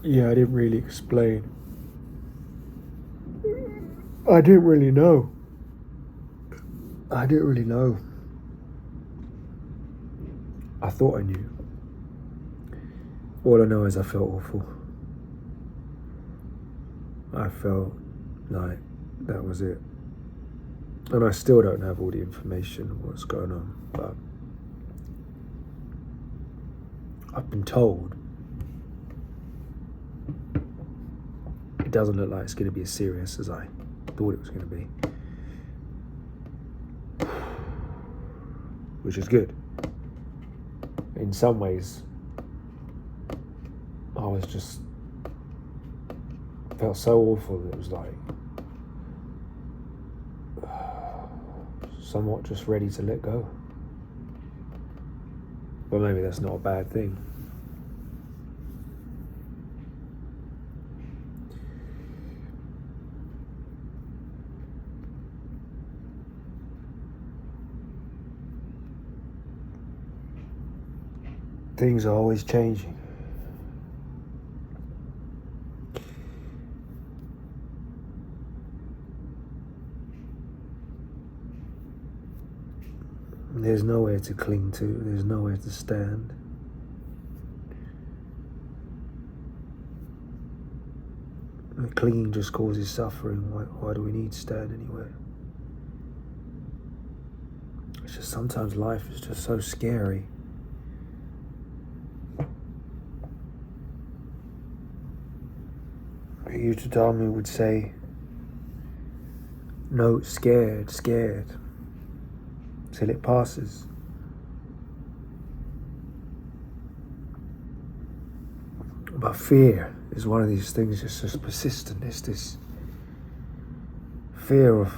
Yeah, I didn't really explain. I didn't really know. I didn't really know. I thought I knew. All I know is I felt awful. I felt like that was it. And I still don't have all the information of what's going on, but I've been told it doesn't look like it's going to be as serious as I thought it was going to be. Which is good. In some ways, I was just felt so awful that it was like somewhat just ready to let go. But maybe that's not a bad thing. Things are always changing. There's nowhere to cling to, there's nowhere to stand. Clinging just causes suffering. Why do we need to stand anywhere? It's just sometimes life is just so scary. Yutadami would say, no, scared, till it passes. But fear is one of these things that's just persistent. It's this fear of,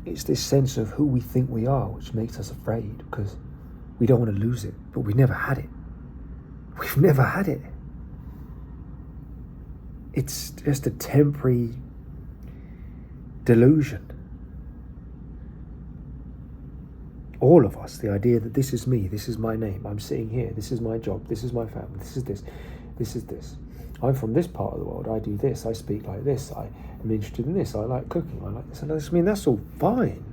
it's this sense of who we think we are, which makes us afraid because we don't want to lose it, but we never had it. We've never had it. It's just a temporary delusion. All of us, the idea that this is me, this is my name, I'm sitting here, this is my job, this is my family, this is this, this is this. I'm from this part of the world, I do this, I speak like this, I am interested in this, I like cooking, I like this and this. I mean, that's all fine.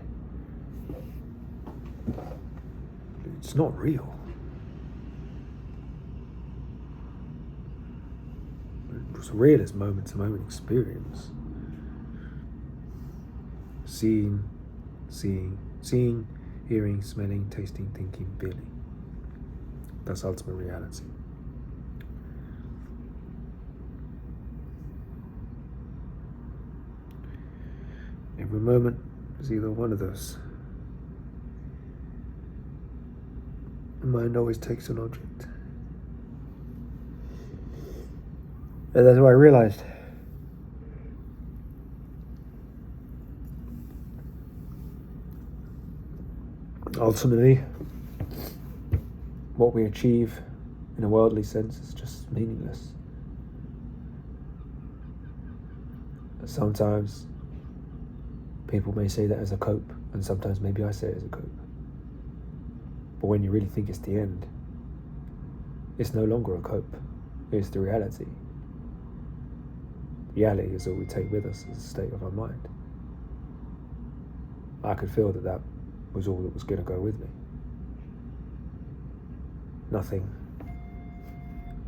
It's not real. What's real is moment-to-moment experience. Seeing, hearing, smelling, tasting, thinking, feeling. That's ultimate reality. Every moment is either one of those. The mind always takes an object. And that's what I realized. Ultimately, what we achieve in a worldly sense is just meaningless. Sometimes people may say that as a cope, and sometimes maybe I say it as a cope. But when you really think it's the end, it's no longer a cope, it's the reality. Reality is all we take with us as a state of our mind. I could feel that that was all that was going to go with me. Nothing,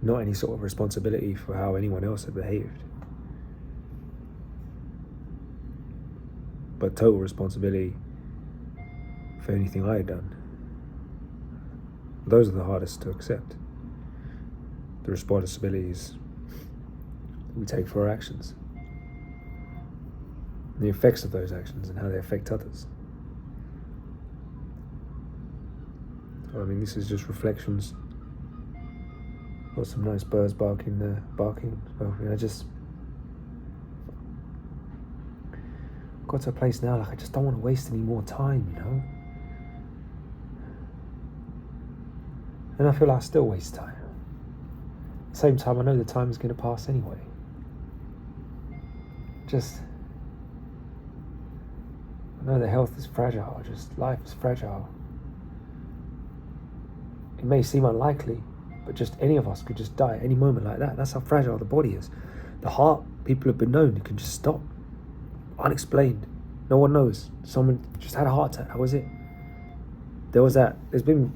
not any sort of responsibility for how anyone else had behaved, but total responsibility for anything I had done. Those are the hardest to accept. The responsibilities we take for our actions, the effects of those actions and how they affect others. I mean, this is just reflections. Got some nice birds barking there, barking. Well, I just got to a place now, like I just don't want to waste any more time, And I feel like I still waste time. At the same time, I know the time is going to pass anyway. I know that health is fragile, just life is fragile. it may seem unlikely, but just any of us could just die at any moment like that. That's how fragile the body is. The heart, people have been known, it can just stop, unexplained. No one knows. Someone just had a heart attack. How was it? There's been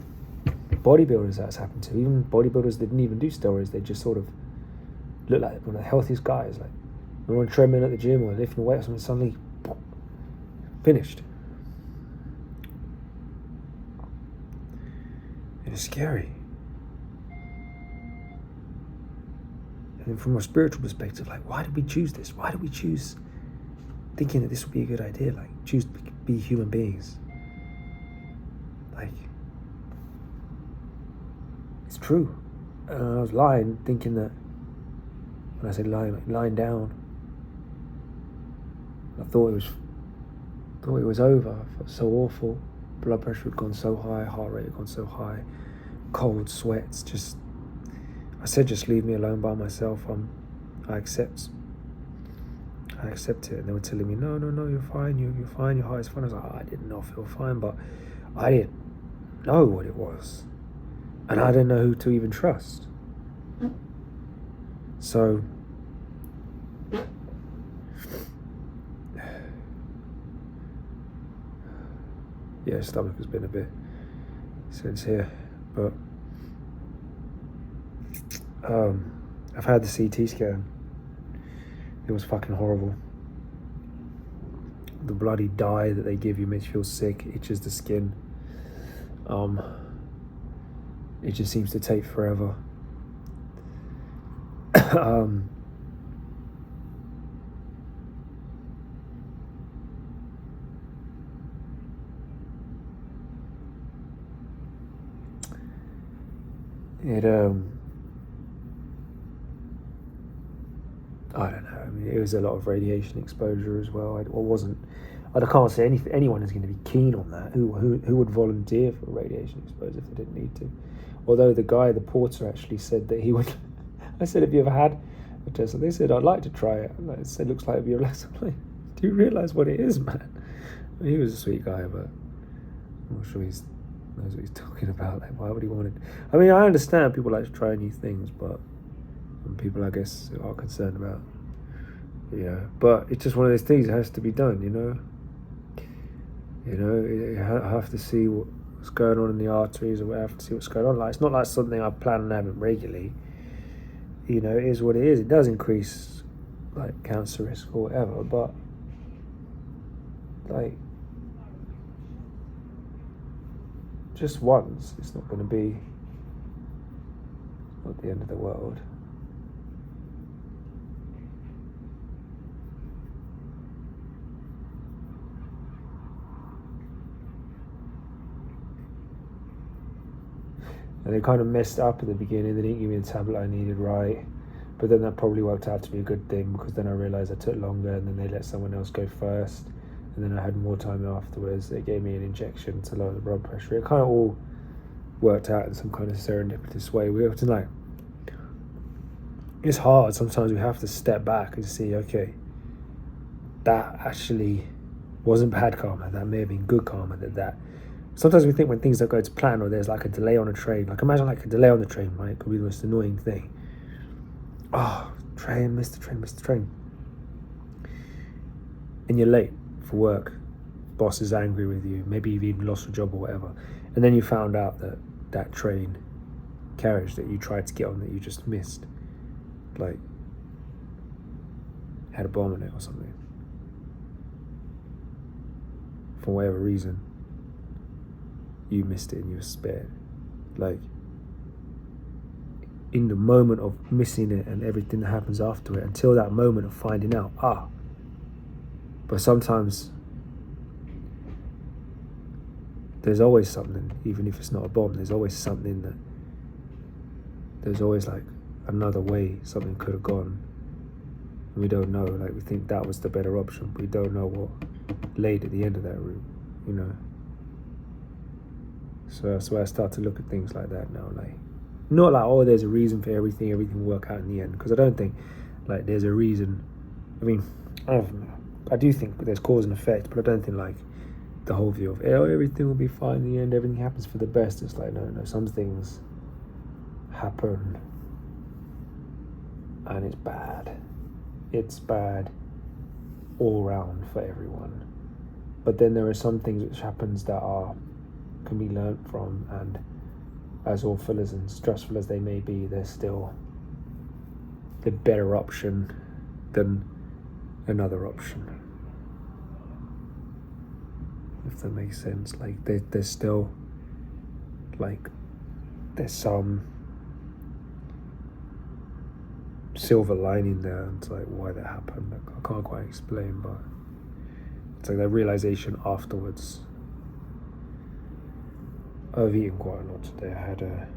bodybuilders that's happened to. Even bodybuilders that didn't even do steroids. They just sort of look like one of the healthiest guys. Like they're on a treadmill at the gym or lifting weight or something. Suddenly, finished. And it's scary. And then from a spiritual perspective, like, why did we choose this? Why did we choose thinking that this would be a good idea? Like, choose to be human beings. Like, it's true. I was lying, thinking that, when I say lying, like lying down, I thought it was over. I felt so awful. Blood pressure had gone so high, heart rate had gone so high, cold sweats. I said, just leave me alone by myself. I accept it. And they were telling me, no, you're fine, you're fine, your heart is fine. I was like, I did not feel fine, but I didn't know what it was. And I didn't know who to even trust. So, yeah, stomach has been a bit since here, but I've had the CT scan. It was fucking horrible. The bloody dye that they give you makes you feel sick, itches the skin. It just seems to take forever. I don't know. I mean, it was a lot of radiation exposure as well. I can't say anyone is going to be keen on that. Who would volunteer for radiation exposure if they didn't need to? Although the porter actually said that he would. I said, have you ever had a test? They said, I'd like to try it. And I said, looks like it'd be relaxing. I'm like, do you realise what it is, man? I mean, he was a sweet guy, but I'm not sure he knows what he's talking about. Like, why would he want it? I mean, I understand people like to try new things, but people, I guess, are concerned about. Yeah, but it's just one of those things. It has to be done, you know. You have to see what's going on in the arteries, or have to see what's going on. Like, it's not like something I plan on having regularly. It is what it is. It does increase, like, cancer risk or whatever, but, like, just once, it's not going to be not the end of the world. And they kind of messed up at the beginning. They didn't give me the tablet I needed right. But then that probably worked out to be a good thing, because then I realised I took longer, and then they let someone else go first. And then I had more time afterwards. They gave me an injection to lower the blood pressure. It kind of all worked out in some kind of serendipitous way. We have to, like, it's hard. Sometimes we have to step back and see, okay, that actually wasn't bad karma. That may have been good karma. That sometimes we think when things don't go to plan, or there's like a delay on a train. Like, imagine like a delay on the train, right? It could be the most annoying thing. Oh, missed the train. And you're late for work. Boss is angry with you. Maybe you've even lost your job or whatever. And then you found out that that train carriage that you tried to get on that you just missed, like, had a bomb in it or something. For whatever reason, you missed it and you were spared. Like, in the moment of missing it and everything that happens after it, until that moment of finding out, but sometimes there's always something, even if it's not a bomb, there's always something there's always like another way something could have gone. And we don't know, like, we think that was the better option, but we don't know what laid at the end of that route, So that's why I start to look at things like that now, like, not like, oh, there's a reason for everything will work out in the end, because I don't think, like, there's a reason. I mean, I do think there's cause and effect, but I don't think, like, the whole view of, oh, everything will be fine in the end, everything happens for the best. It's like, no, some things happen and it's bad. It's bad all round for everyone. But then there are some things which happens that can be learnt from, and as awful as and stressful as they may be, they're still the better option than another option. If that makes sense. Like there's still, like, there's some silver lining there. It's like why that happened, I can't quite explain, but it's like that realization afterwards. I've eaten quite a lot today. I had a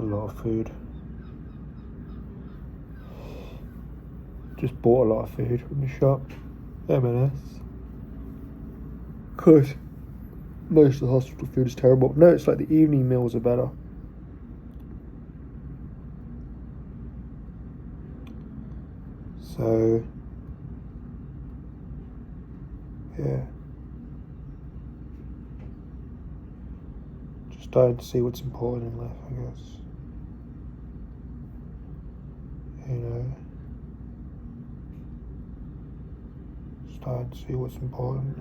lot of food. Just bought a lot of food from the shop. M&S. Cause most of the hospital food is terrible. No, it's like the evening meals are better. So yeah. Just starting to see what's important in life, I guess. You know. Starting to see what's important.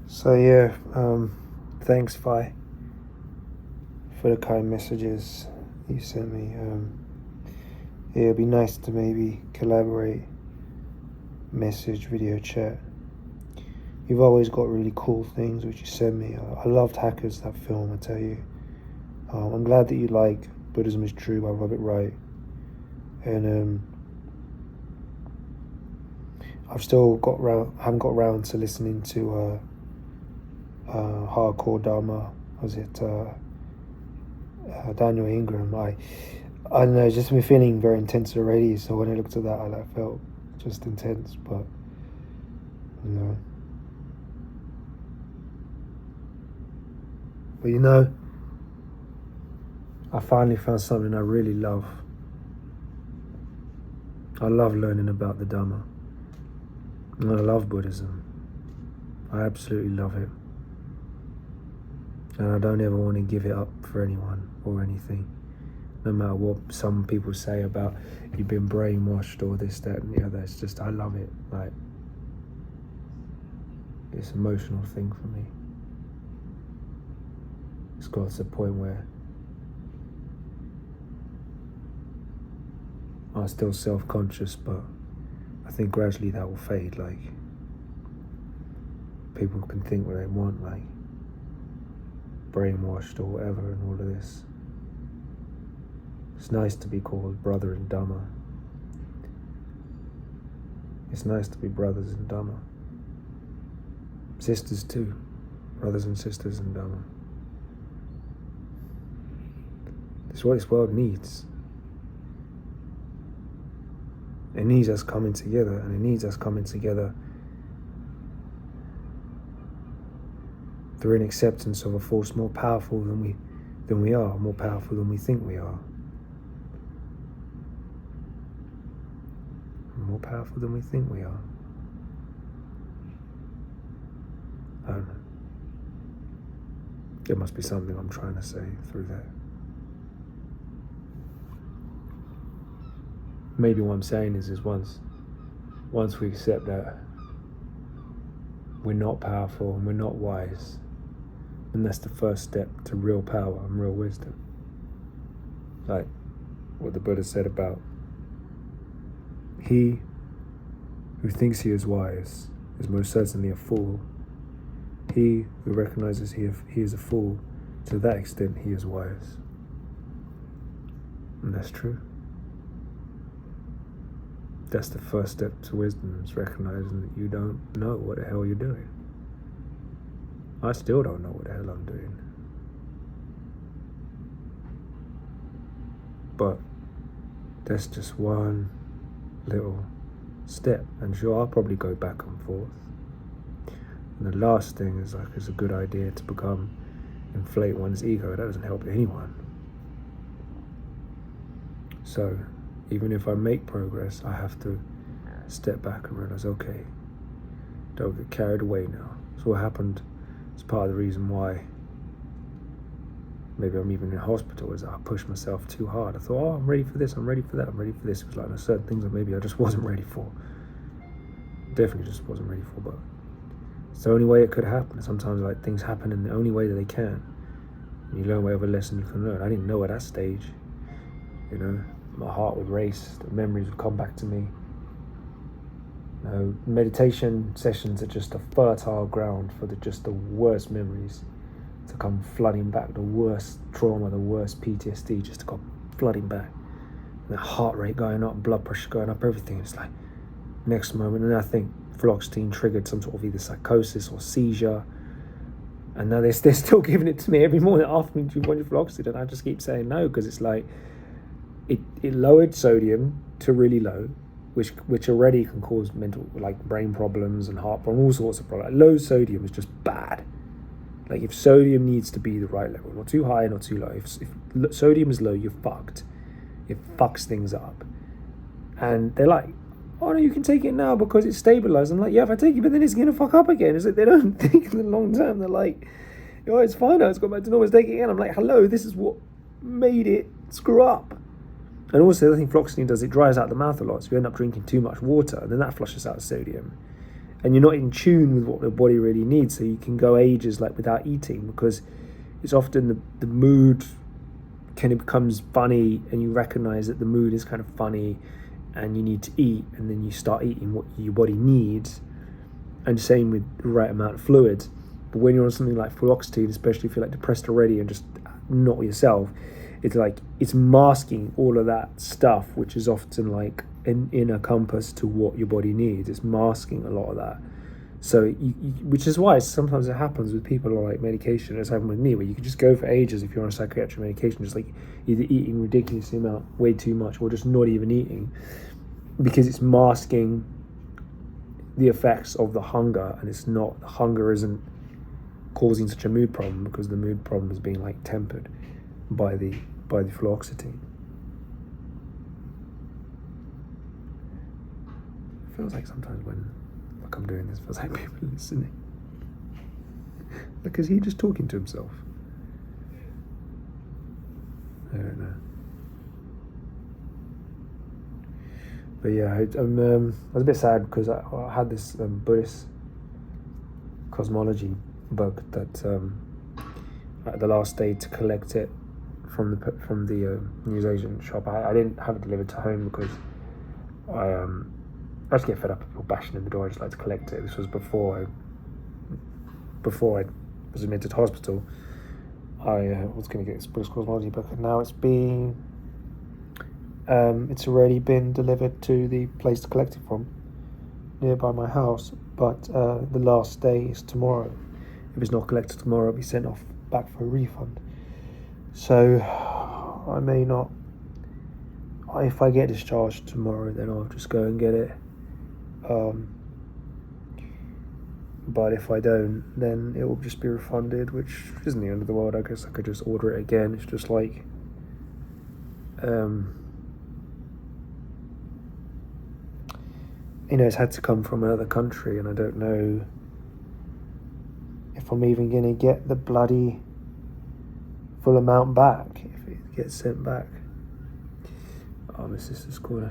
So yeah, thanks Vi for the kind messages you sent me. Yeah, it'd be nice to maybe collaborate, message, video chat. You've always got really cool things which you send me. I loved Hackers, that film, I tell you. I'm glad that you like Buddhism is True by Robert Wright. And I've still haven't got round to listening to Hardcore Dharma. Was it Daniel Ingram? I don't know, just been feeling very intense already. So when I looked at that, I felt just intense. But you know, I finally found something I really love. I love learning about the Dhamma. And I love Buddhism. I absolutely love it. And I don't ever want to give it up for anyone or anything. No matter what some people say about you've been brainwashed or this, that and the other. It's just, I love it. Like, it's an emotional thing for me. It's got to the point where I'm still self-conscious, but I think gradually that will fade. Like, people can think what they want, like brainwashed or whatever and all of this. It's nice to be called brother in Dhamma. It's nice to be brothers in Dhamma. Sisters too. Brothers and sisters in Dhamma. It's what this world needs. It needs us coming together, and it needs us coming together through an acceptance of a force more powerful than we are, more powerful than we think we are. More powerful than we think we are. I don't know. There must be something I'm trying to say through that. Maybe what I'm saying is once we accept that we're not powerful and we're not wise, and that's the first step to real power and real wisdom. Like what the Buddha said about he who thinks he is wise is most certainly a fool. He who recognizes he is a fool, to that extent he is wise. And that's true. That's the first step to wisdom, is recognizing that you don't know what the hell you're doing. I still don't know what the hell I'm doing. But that's just one little step. And sure, I'll probably go back and forth. And the last thing is like, it's a good idea to inflate one's ego. That doesn't help anyone. So even if I make progress, I have to step back and realize, okay, don't get carried away now. So what happened, it's part of the reason why maybe I'm even in hospital, is that I pushed myself too hard. I thought, oh, I'm ready for this, I'm ready for that, I'm ready for this. It was like, there's certain things that maybe I just wasn't ready for. Definitely just wasn't ready for, but it's the only way it could happen. Sometimes like things happen in the only way that they can. And you learn whatever lesson you can learn. I didn't know at that stage, you know. My heart would race, the memories would come back to me. You know, meditation sessions are just a fertile ground for the worst memories to come flooding back, the worst trauma, the worst PTSD just to come flooding back. And that heart rate going up, blood pressure going up, everything. It's like, next moment, and I think fluoxetine triggered some sort of either psychosis or seizure. And now they're still giving it to me every morning, asking me, do you want your fluoxetine? And I just keep saying no, because it's like, it lowered sodium to really low, which already can cause mental, like brain problems and heart problems, all sorts of problems. Like, low sodium is just bad. Like if sodium needs to be the right level, not too high, not too low. If sodium is low, you're fucked. It fucks things up. And they're like, oh no, you can take it now because it's stabilized. I'm like, yeah, if I take it, but then it's gonna fuck up again. It's like they don't think in the long term. They're like, oh, it's fine now, it's got back to normal, take it again. I'm like, hello, this is what made it screw up. And also, the other thing fluoxetine does, it dries out the mouth a lot, so you end up drinking too much water, and then that flushes out sodium. And you're not in tune with what the body really needs, so you can go ages like without eating, because it's often the mood kind of becomes funny, and you recognize that the mood is kind of funny, and you need to eat, and then you start eating what your body needs, and same with the right amount of fluids. But when you're on something like fluoxetine, especially if you're like depressed already and just not yourself, it's like it's masking all of that stuff, which is often like an inner compass to what your body needs. It's masking a lot of that. So, which is why sometimes it happens with people on like medication. It's happened with me, where you can just go for ages if you're on a psychiatric medication, just like either eating ridiculously amount, way too much, or just not even eating, because it's masking the effects of the hunger, and it's not, the hunger isn't causing such a mood problem, because the mood problem is being like tempered by the fluoxetine. It feels like sometimes when like I'm doing this, it feels like people are listening. Because he's just talking to himself. I don't know. But yeah, I was a bit sad because I had this Buddhist cosmology book that at the last day to collect it from the newsagent shop. I didn't have it delivered to home because I just get fed up with people bashing in the door. I just like to collect it. This was before I was admitted to hospital. I was going to get this Buddhist cosmology book, and now it's already been delivered to the place to collect it from, nearby my house. But the last day is tomorrow. If it's not collected tomorrow, it'll be sent off back for a refund. So I may not. If I get discharged tomorrow, then I'll just go and get it. But if I don't, then it will just be refunded, which isn't the end of the world. I guess I could just order it again. It's just like, it's had to come from another country, and I don't know if I'm even going to get the bloody full amount back if it gets sent back. Oh, my sister's calling.